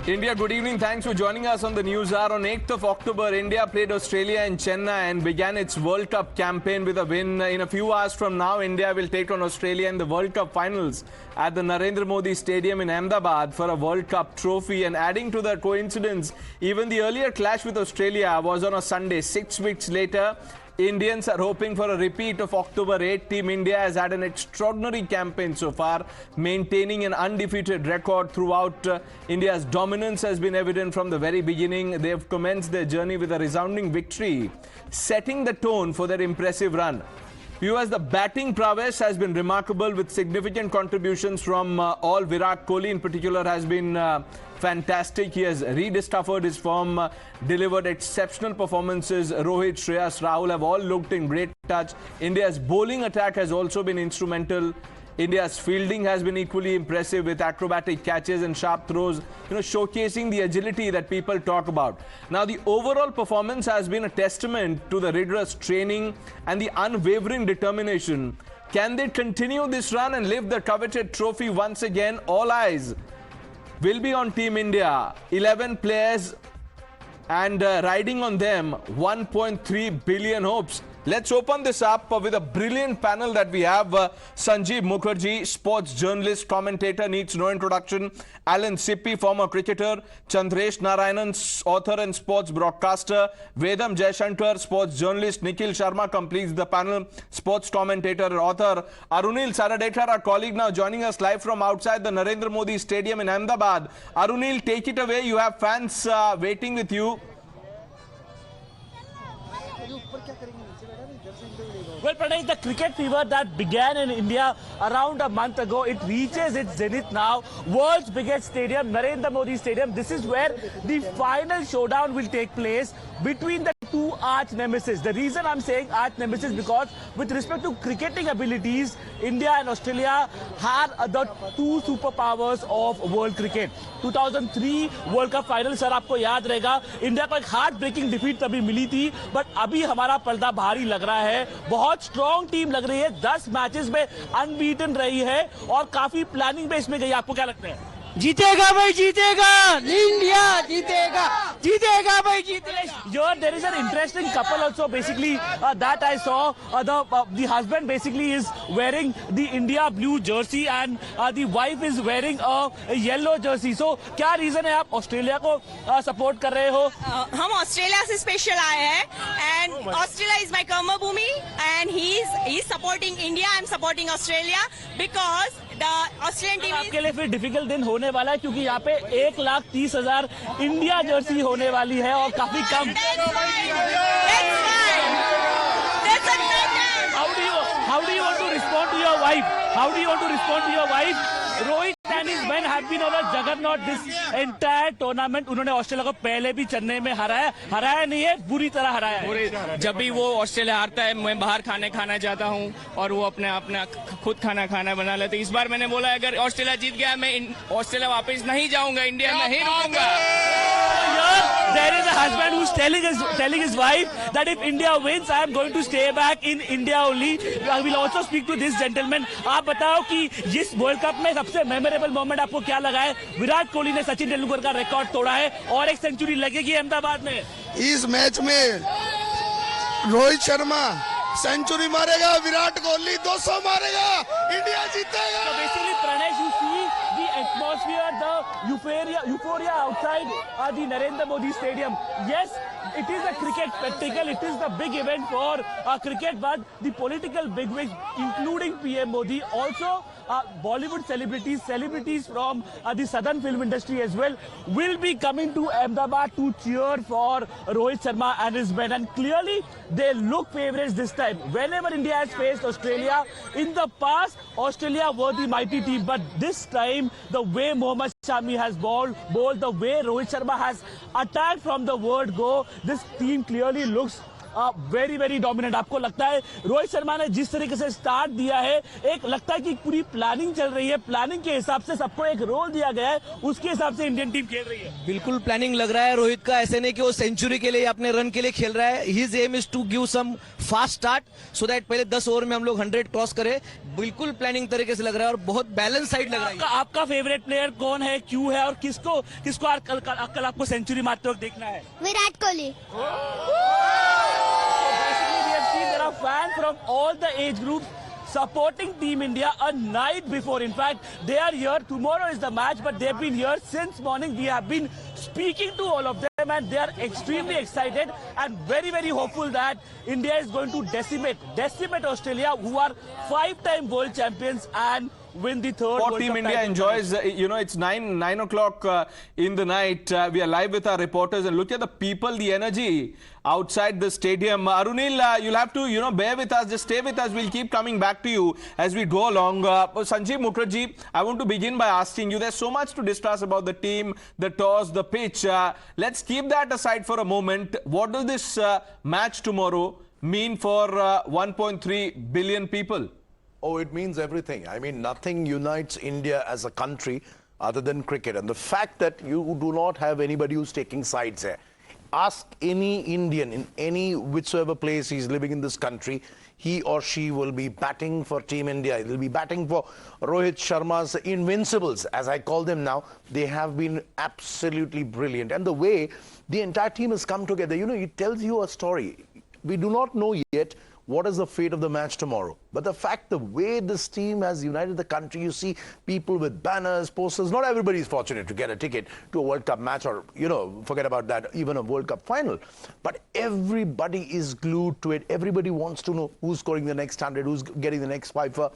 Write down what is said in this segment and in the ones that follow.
India, good evening. Thanks for joining us on the Newshour. On 8th of October, India played Australia in Chennai and began its World Cup campaign with a win. In a few hours from now, India will take on Australia in the World Cup finals at the Narendra Modi Stadium in Ahmedabad for a World Cup trophy. And adding to the coincidence, even the earlier clash with Australia was on a Sunday. 6 weeks later, Indians are hoping for a repeat of October 8. Team India has had an extraordinary campaign so far, maintaining an undefeated record throughout. India's dominance has been evident from the very beginning. They have commenced their journey with a resounding victory, setting the tone for their impressive run. Viewers, the batting prowess has been remarkable with significant contributions from all. Virat Kohli in particular has been fantastic. He has rediscovered his form, delivered exceptional performances. Rohit, Tryst, Rahul have all looked in great touch. India's bowling attack has also been instrumental. India's fielding has been equally impressive with acrobatic catches and sharp throws, showcasing the agility that people talk about. Now, the overall performance has been a testament to the rigorous training and the unwavering determination. Can they continue this run and lift the coveted trophy once again? All eyes will be on Team India. 11 players and riding on them 1.3 billion hopes. Let's open this up with a brilliant panel that we have. Sanjeeb Mukherjee, sports journalist, commentator, needs no introduction. Alan Sippi, former cricketer. Chandresh Narayanan, author and sports broadcaster. Vedam Jaishankar, sports journalist. Nikhil Sharma completes the panel, sports commentator and author. Arunil Saradekar, our colleague, now joining us live from outside the Narendra Modi Stadium in Ahmedabad. Arunil, take it away. You have fans waiting with you. Well, Pranesh, the cricket fever that began in India around a month ago, it reaches its zenith now. World's biggest stadium, Narendra Modi Stadium. This is where the final showdown will take place between the two arch nemesis. The reason I'm saying arch nemesis because with respect to cricketing abilities, India and Australia are the two superpowers of world cricket. 2003 World Cup final, sir आपको याद रहेगा, India को एक heart breaking defeat तभी मिली थी, but अभी हमारा पर्दा भारी लग रहा है. बहुत स्ट्रॉन्ग टीम लग रही है, 10 मैचेस में अनबीटन रही है और काफी प्लानिंग बेस में गई. आपको क्या लगता है? जीतेगा भाई, जीतेगा इंडिया, जीतेगा जीतेगा भाई, जीतेगा. Here there is an interesting couple also. Basically that I saw, the husband basically is wearing the India blue jersey and the wife is wearing a yellow jersey. So क्या reason है आप Australia को support कर रहे हो? हम Australia से special आए हैं and Australia is my karma bhumi and he's supporting India. I'm supporting Australia because the Australian team आपके लिए फिर डिफिकल्ट दिन होने वाला है क्योंकि यहाँ पे 1,30,000 इंडिया जर्सी होने वाली है और काफी कम. How do you want to respond to your wife? How do you want to respond to your wife? Rohit and his men have been on a juggernaut this entire tournament. उन्होंने Australia को पहले भी चेन्नई में हराया नहीं है, बुरी तरह हराया है. जब भी वो ऑस्ट्रेलिया हारता है मैं बाहर खाना जाता हूँ और वो अपना खुद खाना बना लेते. इस बार मैंने बोला अगर ऑस्ट्रेलिया जीत गया मैं ऑस्ट्रेलिया वापस नहीं जाऊंगा, इंडिया में ही रुकूंगा. There is a husband who's telling his wife that if India wins, I am going to stay back in India only. I will also speak to this gentleman. आप बताओ कि इस वर्ल्ड कप में सबसे memorable moment आपको क्या लगा है? विराट कोहली ने सचिन तेंदुलकर का रिकॉर्ड तोड़ा है और एक सेंचुरी लगेगी अहमदाबाद में. इस मैच में रोहित शर्मा सेंचुरी मारेगा, विराट कोहली 200 मारेगा, इंडिया जीतेगा. So basically, Pranesh, you see the atmosphere, the euphoria outside the Narendra Modi Stadium. Yes, it is a cricket spectacle. It is the big event for cricket, but the political bigwigs, including PM Modi, also Bollywood celebrities from the southern film industry as well, will be coming to Ahmedabad to cheer for Rohit Sharma and his men. And clearly, they look favourites this time. Whenever India has faced Australia, in the past, Australia were the mighty team. But this time, the way Mohammed Shami has bowled, the way Rohit Sharma has attacked from the word go, this team clearly looks very very dominant. आपको लगता है रोहित शर्मा ने जिस तरीके से start दिया है, एक लगता है कि पूरी प्लानिंग चल रही है, प्लानिंग के हिसाब से सबको एक रोल दिया गया है, उसके हिसाब से इंडियन टीम खेल रही है। बिल्कुल प्लानिंग लग रहा है रोहित का, ऐसे नहीं कि वो सेंचुरी के लिए अपने रन के लिए खेल रहा है। His aim is to give some fast start so that पहले 10 ओवर में हम लोग 100 क्रॉस करें। बिल्कुल प्लानिंग तरीके से लग रहा है और बहुत बैलेंस साइड लग रहा है। आपका फेवरेट प्लेयर कौन है, क्यों है, और किसको कल आपको सेंचुरी मारते वक्त देखना है? Virat Kohli. There are fans from all the age groups supporting Team India a night before. In fact, they are here. Tomorrow is the match, but they've been here since morning. We have been speaking to all of them, and they are extremely excited and very, very hopeful that India is going to decimate Australia, who are 5-time world champions and win the third What World Team Cup India title. enjoys, it's 9 o'clock in the night. We are live with our reporters, and look at the people, the energy outside the stadium. Arunil, you'll have to, bear with us. Just stay with us. We'll keep coming back to you as we go along. Sanjeeb Mukherjee, I want to begin by asking you, there's so much to discuss about the team, the toss, the pitch. Let's keep that aside for a moment. What does this match tomorrow mean for 1.3 billion people? Oh, it means everything. I mean, nothing unites India as a country other than cricket. And the fact that you do not have anybody who's taking sides here. Ask any Indian in any whichever place he's living in this country, he or she will be batting for Team India. They'll be batting for Rohit Sharma's Invincibles, as I call them now. They have been absolutely brilliant. And the way the entire team has come together, it tells you a story. We do not know yet what is the fate of the match tomorrow. But the fact, the way this team has united the country, you see people with banners, posters. Not everybody is fortunate to get a ticket to a World Cup match or, forget about that, even a World Cup final. But everybody is glued to it. Everybody wants to know who's scoring the next 100, who's getting the next fifer.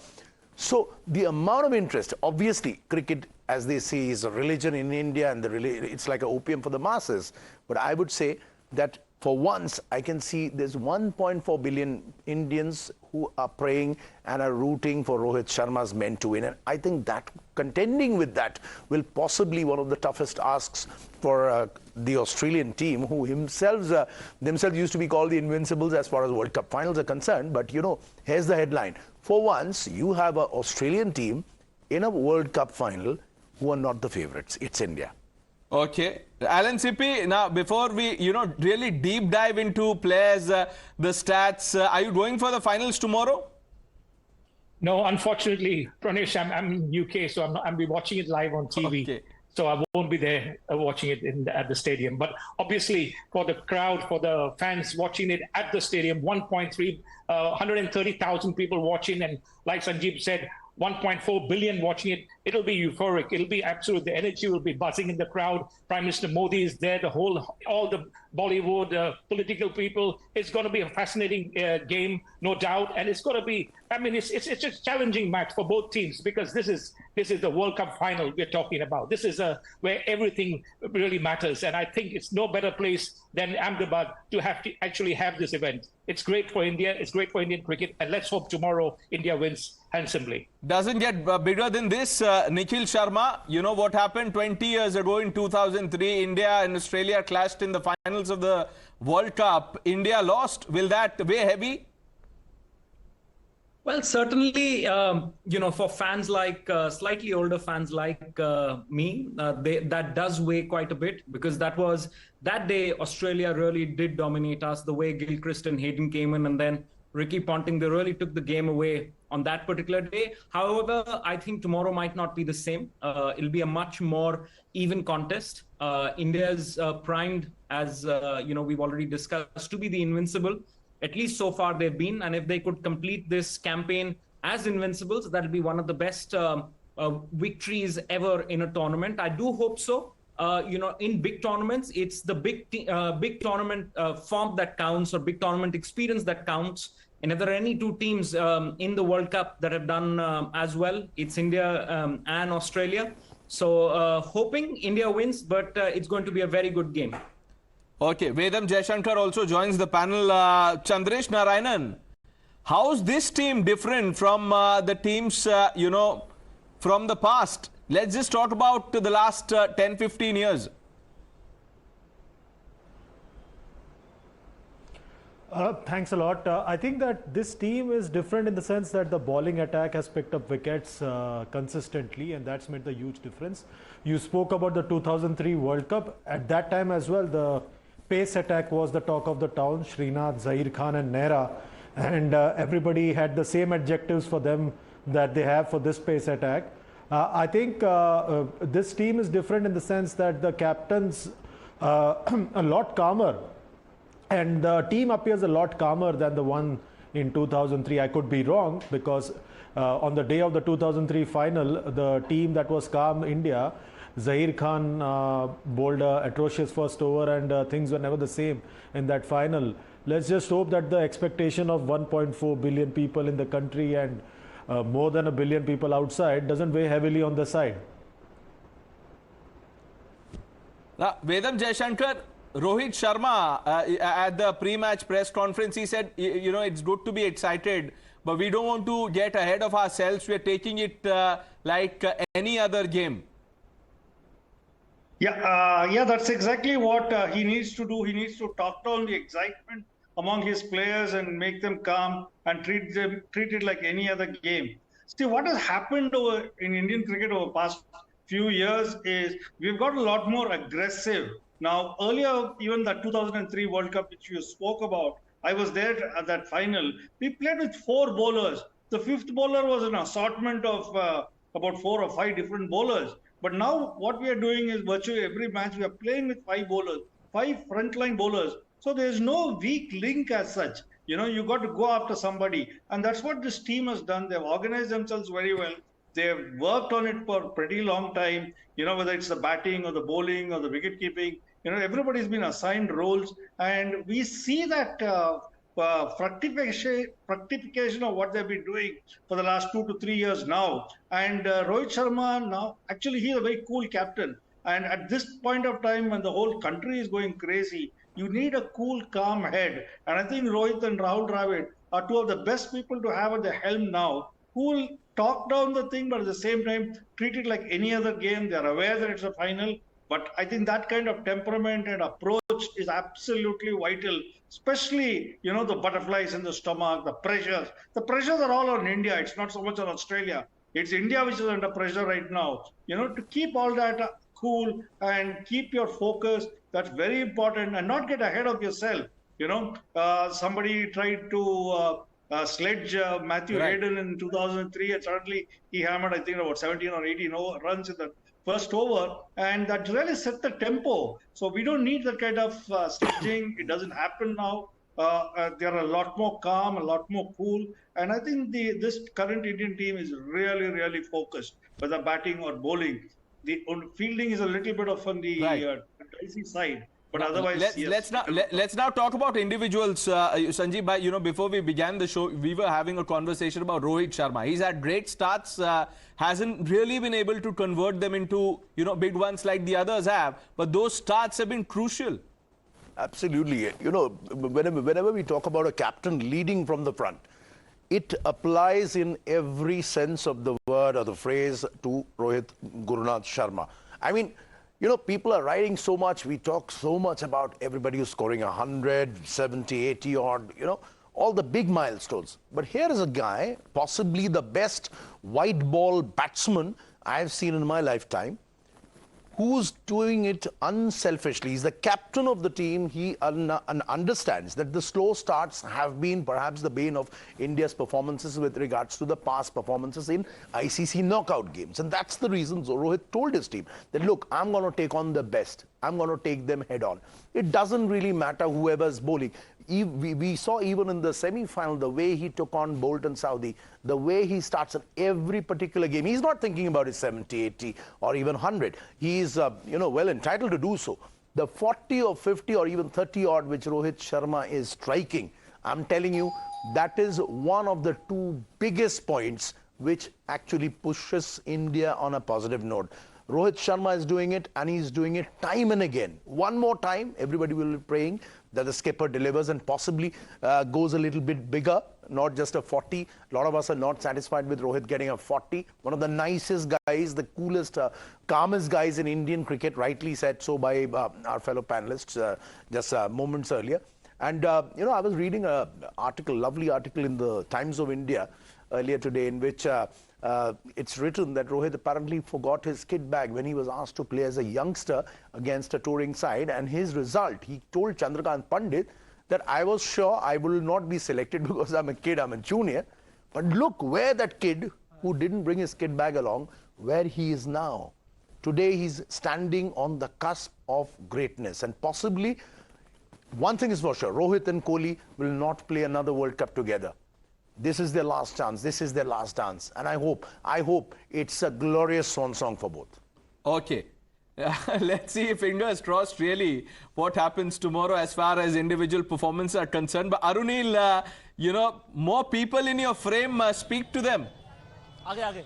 So the amount of interest, obviously, cricket, as they say, is a religion in India, and it's like an opium for the masses. But I would say that for once, I can see there's 1.4 billion Indians who are praying and are rooting for Rohit Sharma's men to win. And I think that contending with that will possibly one of the toughest asks for the Australian team, who themselves used to be called the Invincibles as far as World Cup finals are concerned. But, here's the headline. For once, you have an Australian team in a World Cup final who are not the favorites. It's India. Okay. Alan Sippy, now before we, really deep dive into players, the stats, are you going for the finals tomorrow? No, unfortunately, Pranesh, I'm in UK, so I'll be watching it live on TV. Okay. So I won't be there watching it at the stadium. But obviously, for the crowd, for the fans watching it at the stadium, 130,000 people watching, and like Sanjeeb said, 1.4 billion watching it. It'll be euphoric. It'll be absolute. The energy will be buzzing in the crowd. Prime Minister Modi is there. All the Bollywood political people. It's going to be a fascinating game, no doubt. And it's going to be. It's a challenging match for both teams, because this is the World Cup final we're talking about. This is where everything really matters. And I think it's no better place than Ahmedabad to actually have this event. It's great for India. It's great for Indian cricket. And let's hope tomorrow India wins handsomely. Doesn't get bigger than this. Nikhil Sharma, you know what happened 20 years ago in 2003? India and Australia clashed in the finals of the World Cup. India lost. Will that weigh heavy? Well, certainly, for fans like slightly older fans like me, that does weigh quite a bit, because that day Australia really did dominate us. The way Gilchrist and Hayden came in, and then Ricky Ponting, they really took the game away on that particular day. However, I think tomorrow might not be the same. It'll be a much more even contest. India's primed, as we've already discussed, to be the invincible. At least so far they've been. And if they could complete this campaign as invincibles, that'll be one of the best victories ever in a tournament. I do hope so. In big tournaments, it's the big tournament form that counts, or big tournament experience that counts. And if there are any two teams in the World Cup that have done as well, it's India and Australia. So hoping India wins, but it's going to be a very good game. Okay, Vedam Jaishankar also joins the panel. Chandresh Narayanan, how's this team different from the teams, from the past? Let's just talk about the last 10-15 years. Thanks a lot. I think that this team is different in the sense that the bowling attack has picked up wickets consistently, and that's made the huge difference. You spoke about the 2003 World Cup. At that time as well, the pace attack was the talk of the town. Srinath, Zaheer Khan and Nehra, and everybody had the same adjectives for them that they have for this pace attack. I think this team is different in the sense that the captain's a lot calmer. And the team appears a lot calmer than the one in 2003. I could be wrong because on the day of the 2003 final, the team that was calm, India, Zaheer Khan bowled an atrocious first over and things were never the same in that final. Let's just hope that the expectation of 1.4 billion people in the country and more than 1 billion people outside doesn't weigh heavily on the side. Now, Vedam Jaishankar, Rohit Sharma at the pre-match press conference, he said, you know, it's good to be excited, but we don't want to get ahead of ourselves. We're taking it like any other game. Yeah, that's exactly what he needs to do. He needs to talk down the excitement among his players and make them calm and treat it like any other game. See, what has happened in Indian cricket over the past few years is we've got a lot more aggressive. Now, earlier, even the 2003 World Cup, which you spoke about, I was there at that final. We played with 4 bowlers. The 5th bowler was an assortment of about 4 or 5 different bowlers. But now what we are doing is virtually every match we are playing with 5 bowlers, 5 frontline bowlers. So there's no weak link as such. You know, you got to go after somebody. And that's what this team has done. They've organized themselves very well. They've worked on it for a pretty long time, you know, whether it's the batting or the bowling or the wicket keeping. You know, everybody's been assigned roles, and we see that fructification of what they've been doing for the last 2 to 3 years now. And Rohit Sharma now, actually, he's a very cool captain. And at this point of time, when the whole country is going crazy, you need a cool, calm head. And I think Rohit and Rahul Dravid are 2 of the best people to have at the helm now, who will talk down the thing, but at the same time, treat it like any other game. They're aware that it's a final. But I think that kind of temperament and approach is absolutely vital, especially, you know, the butterflies in the stomach, the pressures. The pressures are all on India. It's not so much on Australia. It's India which is under pressure right now. You know, to keep all that cool and keep your focus, that's very important, and not get ahead of yourself. You know, somebody tried to sledge Matthew Hayden in 2003, and suddenly he hammered, I think, about 17 or 18 runs in the first over, and that really set the tempo. So we don't need that kind of sledging. It doesn't happen now. They are a lot more calm, a lot more cool, and I think this current Indian team is really, really focused, whether batting or bowling. The fielding is a little bit of on the dicey side. But otherwise, let's now talk about individuals. Sanjeeb bhai, you know, before we began the show, we were having a conversation about Rohit Sharma. He's had great starts, hasn't really been able to convert them into, you know, big ones like the others have. But those starts have been crucial. Absolutely. You know, whenever we talk about a captain leading from the front, it applies in every sense of the word or the phrase to Rohit Gurunath Sharma. I mean, you know, people are writing so much. We talk so much about everybody who's scoring 100, 70, 80 odd, you know, all the big milestones. But here is a guy, possibly the best white ball batsman I've seen in my lifetime, who's doing it unselfishly. He's the captain of the team. He understands that the slow starts have been perhaps the bane of India's performances with regards to the past performances in ICC knockout games. And that's the reason Rohit told his team that, look, I'm going to take on the best. I'm going to take them head on. It doesn't really matter whoever's bowling. We saw even in the semi-final the way he took on Bolt and Saudi, the way he starts in every particular game. He's not thinking about his 70, 80 or even 100. He's, you know, well entitled to do so. The 40 or 50 or even 30 odd which Rohit Sharma is striking, I'm telling you, that is one of the 2 biggest points which actually pushes India on a positive note. Rohit Sharma is doing it, and he's doing it time and again. One more time, everybody will be praying that the skipper delivers and possibly goes a little bit bigger, not just a 40. A lot of us are not satisfied with Rohit getting a 40. One of the nicest guys, the coolest, calmest guys in Indian cricket, rightly said so by our fellow panelists just moments earlier. And, I was reading a lovely article in the Times of India earlier today in which it's written that Rohit apparently forgot his kit bag when he was asked to play as a youngster against a touring side. And his result, he told Chandrakant Pandit that I was sure I will not be selected because I'm a kid, I'm a junior. But look where that kid who didn't bring his kit bag along, where he is now. Today he's standing on the cusp of greatness, and possibly, one thing is for sure, Rohit and Kohli will not play another World Cup together. This is their last chance. This is their last dance. And I hope it's a glorious swan song for both. Okay. Let's see, fingers crossed, really, what happens tomorrow as far as individual performances are concerned. But Arunil, more people in your frame, speak to them. Aage.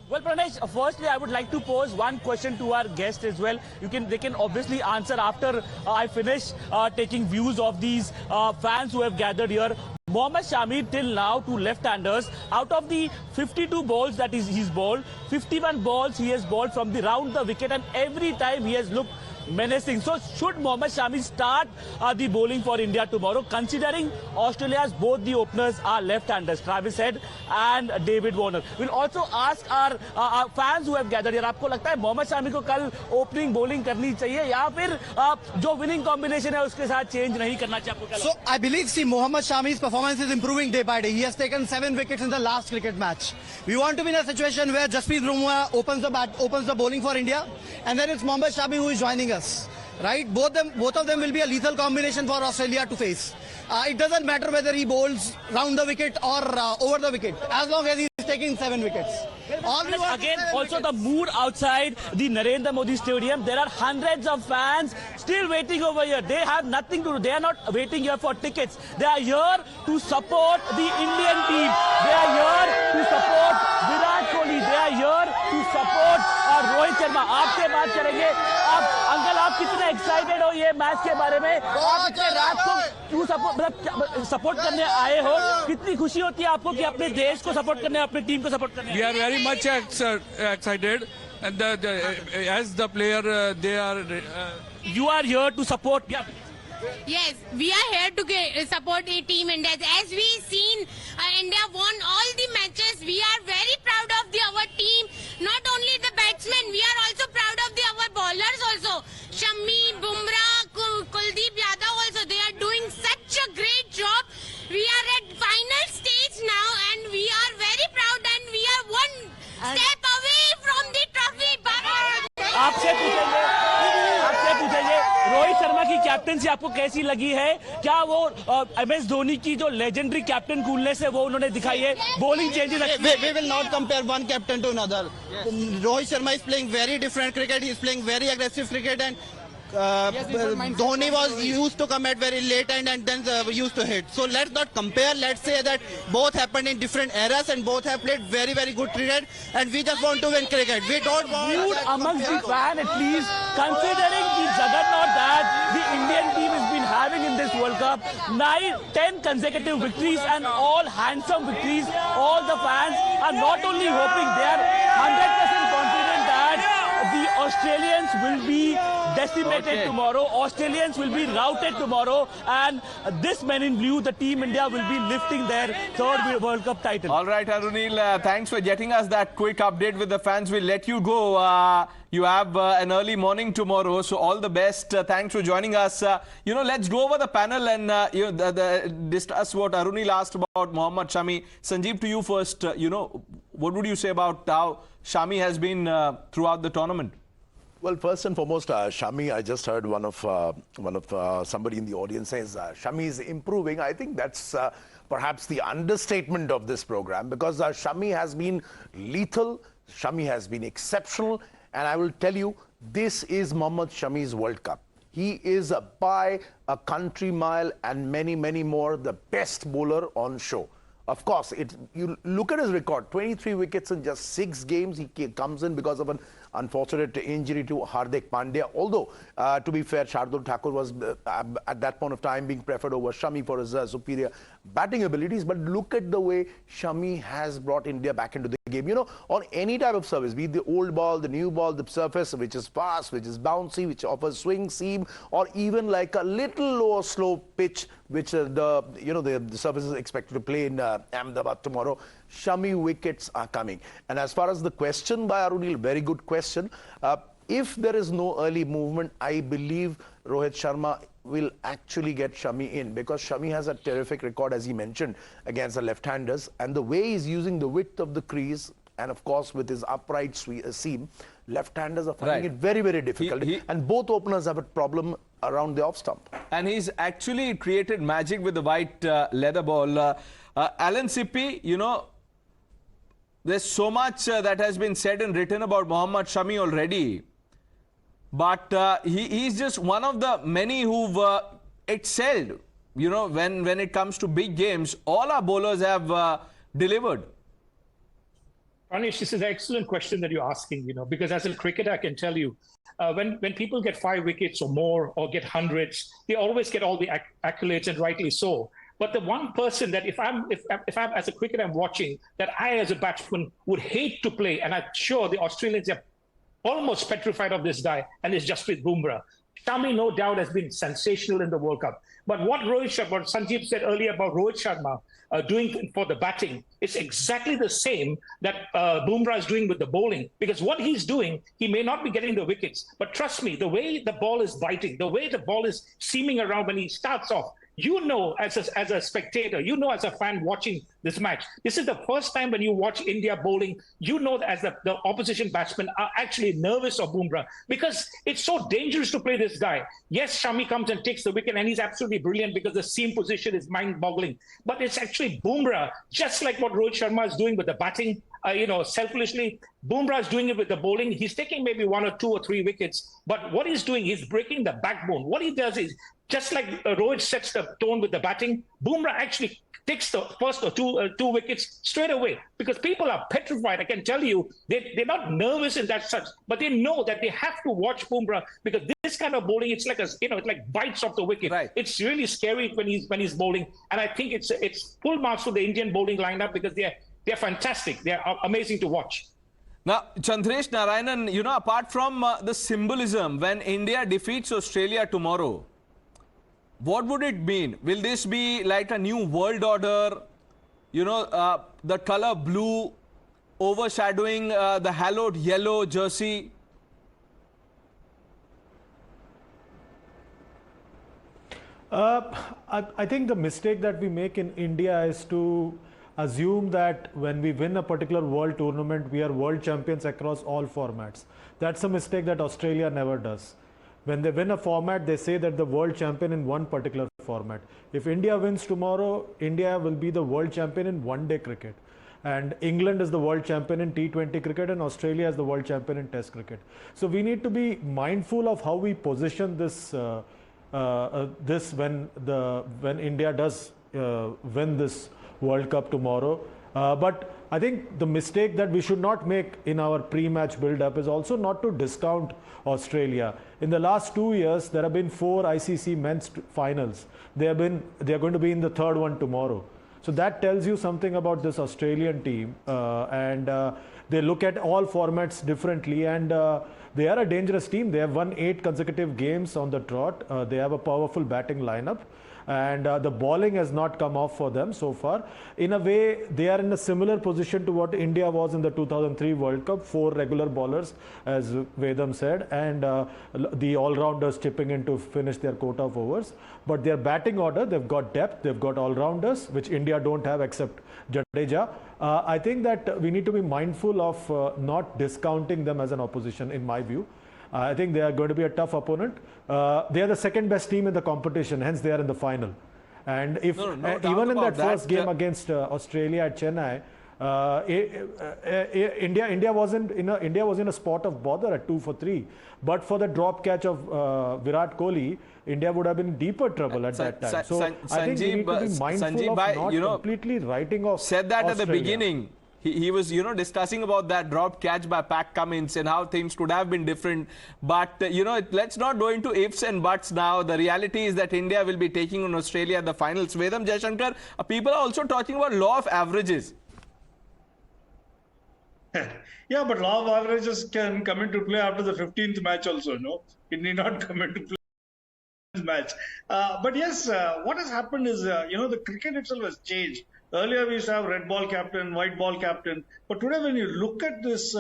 Well, Pranesh, firstly, I would like to pose one question to our guest as well. They can obviously answer after I finish taking views of these fans who have gathered here. Mohammed Shami, till now, to left-handers, out of the 52 balls that he's bowled, 51 balls he has bowled from round the wicket, and every time he has looked menacing. So should Mohammed Shami start the bowling for India tomorrow, considering Australia's both the openers are left-handers, Travis Head and David Warner? We'll also ask our fans who have gathered here, आपको लगता है मोहम्मद शामी को कल opening bowling करनी चाहिए या फिर जो विनिंग कॉम्बिनेशन है उसके साथ चेंज नहीं करना चाहिए आपको? So I believe Mohammed Shami's performance is improving day by day. He has taken 7 wickets in the last cricket match. We want to be in a situation where Jasprit Bumrah opens the bowling for India, and then it's Mohammed Shami who is joining us. Right, both of them will be a lethal combination for Australia to face. It doesn't matter whether he bowls round the wicket or over the wicket, as long as he is taking 7 wickets. Again, also the mood outside the Narendra Modi Stadium. There are hundreds of fans still waiting over here. They have nothing to do. They are not waiting here for tickets. They are here to support the Indian team. They are here to support Virat Kohli. They are here to support Rohit Sharma. आपसे बात करेंगे. Uncle, आप कितने excited हो ये match के बारे में? आप इतने रात को क्यों सपोर्ट करने आए हो? कितनी खुशी होती है आपको कि अपने देश को सपोर्ट करने, अपनी टीम को सपोर्ट करने? We are very much excited, and as the player, they are. You are here to support. Yeah. Yes, we are here to support the Team India. As we seen, India won all the matches. We are very proud of our team. Not only the batsmen, we are also proud of our bowlers also. Shami, Bumrah, Kuldeep Yadav also. They are doing such a great job. We are at final stage now, and we are very proud, and we are one step away from the trophy. आपसे पूछेंगे रोहित शर्मा की captaincy आपको कैसी लगी है? क्या वो MS Dhoni की जो लेजेंडरी कैप्टन कूलनेस है वो उन्होंने दिखाई है? Bowling changes. We will not compare one captain to another. Rohit Sharma is playing very different cricket. He is playing very aggressive cricket, and Dhoni was used to come at very late and then used to hit. So let's not compare. Let's say that both happened in different eras and both have played very, very good cricket, and we just want to win cricket. We don't want... Mood amongst the fan, at least, considering the juggernaut that the Indian team has been having in this World Cup. 10 consecutive victories, and all handsome victories. All the fans are not only hoping, they are 100% confident that the Australians will be decimated tomorrow. Australians will be routed tomorrow, and this men in blue, the Team India, will be lifting their 3rd World Cup title. All right, Arunil, thanks for getting us that quick update with the fans. We'll let you go. You have an early morning tomorrow, so all the best. Thanks for joining us. Let's go over the panel and discuss what Arunil asked about Mohammed Shami. Sanjeeb, to you first. What would you say about how Shami has been throughout the tournament? Well, first and foremost, Shami, I just heard one of somebody in the audience says Shami is improving. I think that's perhaps the understatement of this program, because Shami has been lethal, Shami has been exceptional, and I will tell you, this is Mohammed Shami's World Cup. He is by a country mile and many, many more the best bowler on show. Of course, you look at his record, 23 wickets in just 6 games. He comes in because of an unfortunate injury to Hardik Pandya. Although, to be fair, Shardul Thakur was at that point of time being preferred over Shami for his superior batting abilities. But look at the way Shami has brought India back into the game. You know, on any type of surface, be it the old ball, the new ball, the surface which is fast, which is bouncy, which offers swing, seam, or even like a little lower slow pitch, which the surface is expected to play in Ahmedabad tomorrow. Shami wickets are coming. And as far as the question by Arunil, very good question. If there is no early movement, I believe Rohit Sharma will actually get Shami in, because Shami has a terrific record, as he mentioned, against the left-handers, and the way he's using the width of the crease, and of course with his upright seam, left-handers are finding it very, very difficult. And both openers have a problem around the off stump. And he's actually created magic with the white leather ball. Alan Sippy, you know, there's so much that has been said and written about Mohammed Shami already. But he's just one of the many who've excelled, you know, when it comes to big games. All our bowlers have delivered. Pranesh, this is an excellent question that you're asking, you know, because as a cricketer, I can tell you, when people get 5 wickets or more, or get hundreds, they always get all the accolades, and rightly so. But the one person that if I'm as a cricketer, I'm watching, that I as a batsman would hate to play, and I'm sure the Australians are almost petrified of this guy, and it's Jasprit Bumrah. Shami, no doubt, has been sensational in the World Cup. But what Sanjeeb said earlier about Rohit Sharma doing for the batting, it's exactly the same that Bumrah is doing with the bowling. Because what he's doing, he may not be getting the wickets, but trust me, the way the ball is biting, the way the ball is seaming around when he starts off, you know, as a spectator, you know, as a fan watching this match, this is the first time when you watch India bowling, you know, as the opposition batsmen are actually nervous of Bumrah, because it's so dangerous to play this guy. Yes, Shami comes and takes the wicket, and he's absolutely brilliant because the seam position is mind-boggling. But it's actually Bumrah, just like what Rohit Sharma is doing with the batting. You know, selfishly, Bumrah is doing it with the bowling. He's taking maybe 1 or 2 or 3 wickets. But what he's doing, he's breaking the backbone. What he does is, just like Rohit sets the tone with the batting, Bumrah actually takes the first or two wickets straight away, because people are petrified. I can tell you, they're not nervous in that sense, but they know that they have to watch Bumrah, because this kind of bowling, it's like it's like bites off the wicket. Right. It's really scary when he's bowling, and I think it's full marks for the Indian bowling lineup, because they're fantastic. They're amazing to watch. Now, Chandresh Narayanan, you know, apart from the symbolism, when India defeats Australia tomorrow, what would it mean? Will this be like a new world order? You know, the color blue overshadowing the hallowed yellow jersey? I think the mistake that we make in India is to assume that when we win a particular world tournament, we are world champions across all formats. That's a mistake that Australia never does. When they win a format, they say that the world champion in one particular format. If India wins tomorrow, India will be the world champion in one-day cricket. And England is the world champion in T20 cricket, and Australia is the world champion in Test cricket. So we need to be mindful of how we position this when India does win this World Cup tomorrow. But I think the mistake that we should not make in our pre-match build-up is also not to discount Australia. In the last 2 years, there have been 4 ICC men's finals. They are going to be in the 3rd one tomorrow. So that tells you something about this Australian team, and they look at all formats differently, and they are a dangerous team. They have won 8 consecutive games on the trot. They have a powerful batting lineup, and the bowling has not come off for them so far. In a way, they are in a similar position to what India was in the 2003 World Cup, 4 regular bowlers, as Vedam said, and the all-rounders chipping in to finish their quota of overs. But their batting order, they've got depth, they've got all-rounders, which India don't have except Jadeja. I think that we need to be mindful of not discounting them as an opposition, in my view. I think they are going to be a tough opponent. They are the 2nd best team in the competition, hence they are in the final. And if even in that first game against Australia at Chennai, India was in a spot of bother at 2 for 3. But for the drop catch of Virat Kohli, India would have been in deeper trouble at that time. So I think we need to be mindful of not completely writing off said that Australia. At the beginning. He was, you know, discussing about that drop catch by Pat Cummins and how things could have been different. But, you know, let's not go into ifs and buts now. The reality is that India will be taking on Australia at the finals. Vedam Jaishankar, people are also talking about law of averages. Yeah, but law of averages can come into play after the 15th match also, no? It need not come into play in this match. But yes, what has happened is, the cricket itself has changed. Earlier we used to have red ball captain, white ball captain. But today when you look at this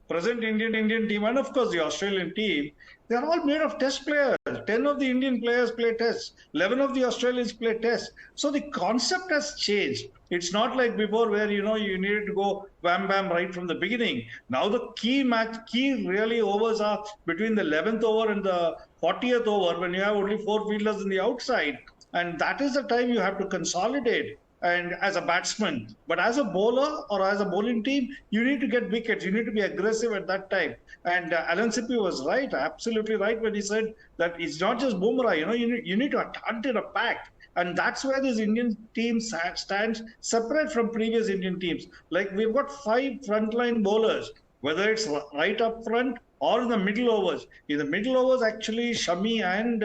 present Indian team, and of course the Australian team, they are all made of test players. 10 of the Indian players play tests. 11 of the Australians play tests. So the concept has changed. It's not like before where, you needed to go wham bam right from the beginning. Now the key really overs are between the 11th over and the 40th over when you have only 4 fielders in the outside. And that is the time you have to consolidate. And as a batsman, but as a bowler or as a bowling team, you need to get wickets. You need to be aggressive at that time. And Alan Sippy was right, absolutely right, when he said that it's not just Bumrah. You need to hunt in a pack. And that's where this Indian team stands separate from previous Indian teams. Like we've got 5 frontline bowlers, whether it's right up front or in the middle overs. In the middle overs, actually, Shami and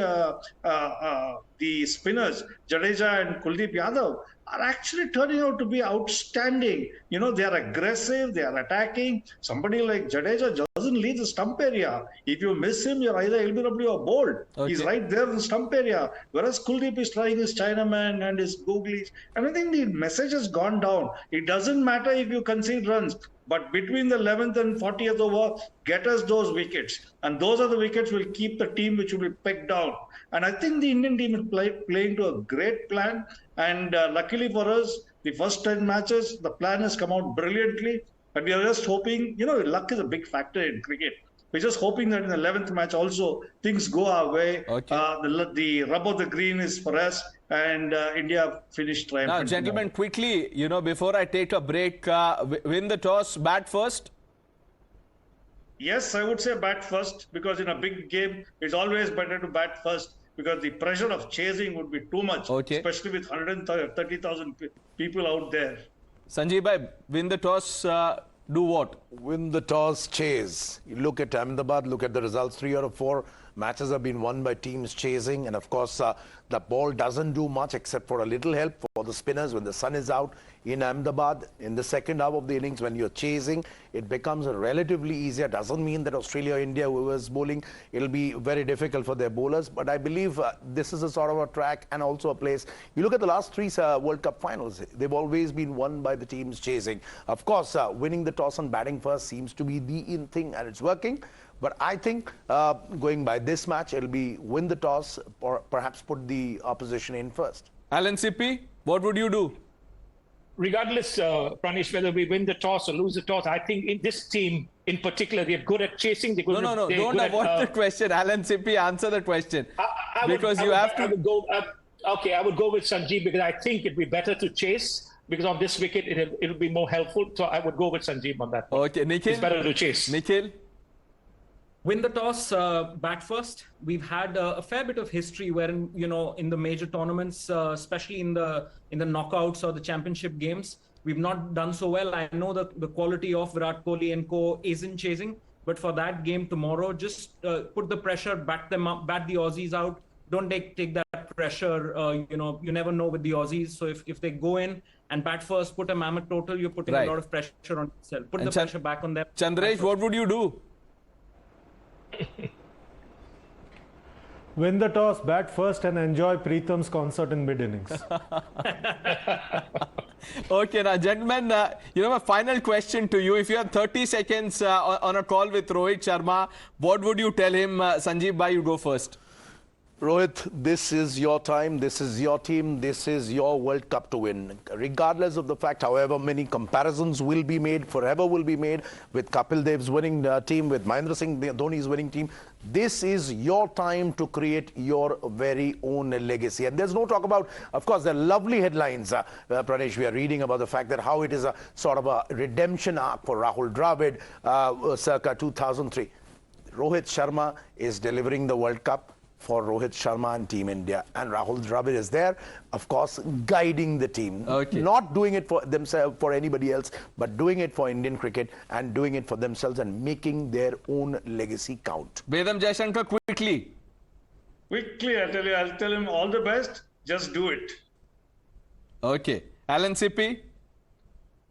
the spinners, Jadeja and Kuldeep Yadav, are actually turning out to be outstanding. They are aggressive, they are attacking. Somebody like Jadeja doesn't leave the stump area. If you miss him, you're either LBW or bowled. Okay. He's right there in the stump area. Whereas Kuldeep is trying his Chinaman and his googlies. And I think the message has gone down. It doesn't matter if you concede runs, but between the 11th and 40th over, get us those wickets. And those are the wickets will keep the team which will be pegged down. And I think the Indian team is playing to a great plan. And luckily for us, the first 10 matches, the plan has come out brilliantly. And we are just hoping, luck is a big factor in cricket. We're just hoping that in the 11th match also, things go our way. Okay. The rub of the green is for us. And India finished triumphant. Now, gentlemen, quickly, before I take a break, win the toss, bat first? Yes, I would say bat first, because in a big game, it's always better to bat first, because the pressure of chasing would be too much, especially with 130,000 people out there. Sanjeev bhai, win the toss, do what? Win the toss, chase. You look at Ahmedabad, look at the results. 3 out of 4 matches have been won by teams chasing. And of course, the ball doesn't do much except for a little help for the spinners when the sun is out. In Ahmedabad, in the second half of the innings, when you're chasing, it becomes relatively easier. Doesn't mean that Australia or India, whoever's bowling, it'll be very difficult for their bowlers. But I believe this is a sort of a track and also a place. You look at the last 3 World Cup finals, they've always been won by the teams chasing. Of course, winning the toss and batting first seems to be the in thing, and it's working. But I think going by this match, it'll be win the toss or perhaps put the opposition in first. Alan Sippy, what would you do? Regardless, Pranesh, whether we win the toss or lose the toss, I think in this team in particular, they're good at chasing. They're good no, don't avoid the question. Alan Sippy, answer the question. I would go with Sanjeev, because I think it'd be better to chase. Because on this wicket, it'll be more helpful. So I would go with Sanjeev on that. Okay, Nikhil? It's better to chase. Nikhil? Win the toss, bat first. We've had a fair bit of history wherein, in the major tournaments, especially in the knockouts or the championship games, we've not done so well. I know the quality of Virat Kohli and co isn't chasing, but for that game tomorrow, just put the pressure, bat them up, bat the Aussies out. Don't take that pressure. You never know with the Aussies. So if they go in and bat first, put a mammoth total, you're putting a lot of pressure on yourself. Put the pressure back on them. Chandresh, what would you do? Win the toss, bat first, and enjoy Preetham's concert in mid-innings. Okay, now, gentlemen, my final question to you. If you have 30 seconds on a call with Rohit Sharma, what would you tell him? Sanjeev bhai, you go first. Rohit, this is your time, this is your team, this is your World Cup to win. Regardless of the fact, however many comparisons will be made, forever will be made with Kapil Dev's winning team, with Mahendra Singh Dhoni's winning team. This is your time to create your very own legacy. And there's no talk about, of course, there are lovely headlines, Pranesh, we are reading about the fact that how it is a sort of a redemption arc for Rahul Dravid circa 2003. Rohit Sharma is delivering the World Cup for Rohit Sharma and Team India, and Rahul Dravid is there, of course, guiding the team. Okay. Not doing it for themselves, for anybody else, but doing it for Indian cricket and doing it for themselves and making their own legacy count. Bedam Jaishankar, quickly. Quickly, I'll tell him all the best. Just do it. Okay. Alan Sippy?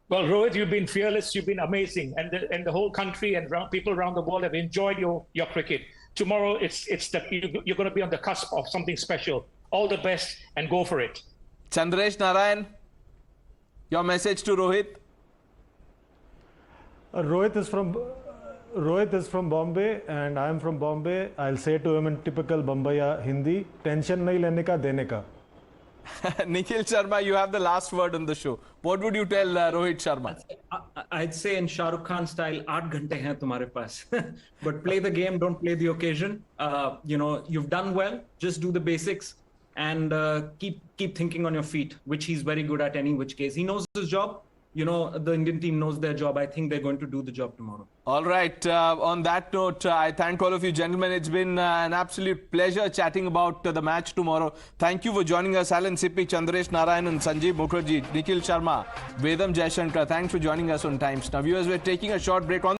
Well, Rohit, you've been fearless. You've been amazing, and the whole country and people around the world have enjoyed your cricket. Tomorrow, you're going to be on the cusp of something special. All the best, and go for it. Chandresh Narayan, your message to Rohit. Rohit is from Bombay and I am from Bombay. I'll say to him in typical Bombaya Hindi, tension nahi lene ka, dene ka. Nikhil Sharma, you have the last word on the show. What would you tell Rohit Sharma? I'd say in Shah Rukh Khan style, 8 ghante hain tumhare paas. But play the game, don't play the occasion. You've done well. Just do the basics and keep thinking on your feet, which he's very good at any which case. He knows his job. The Indian team knows their job. I think they're going to do the job tomorrow. All right. On that note, I thank all of you gentlemen. It's been an absolute pleasure chatting about the match tomorrow. Thank you for joining us, Alan Sippi, Chandresh Narayan and Sanjeeb Mukherjee, Nikhil Sharma, Vedam Jaishankar. Thanks for joining us on Times Now. Viewers, we're taking a short break. On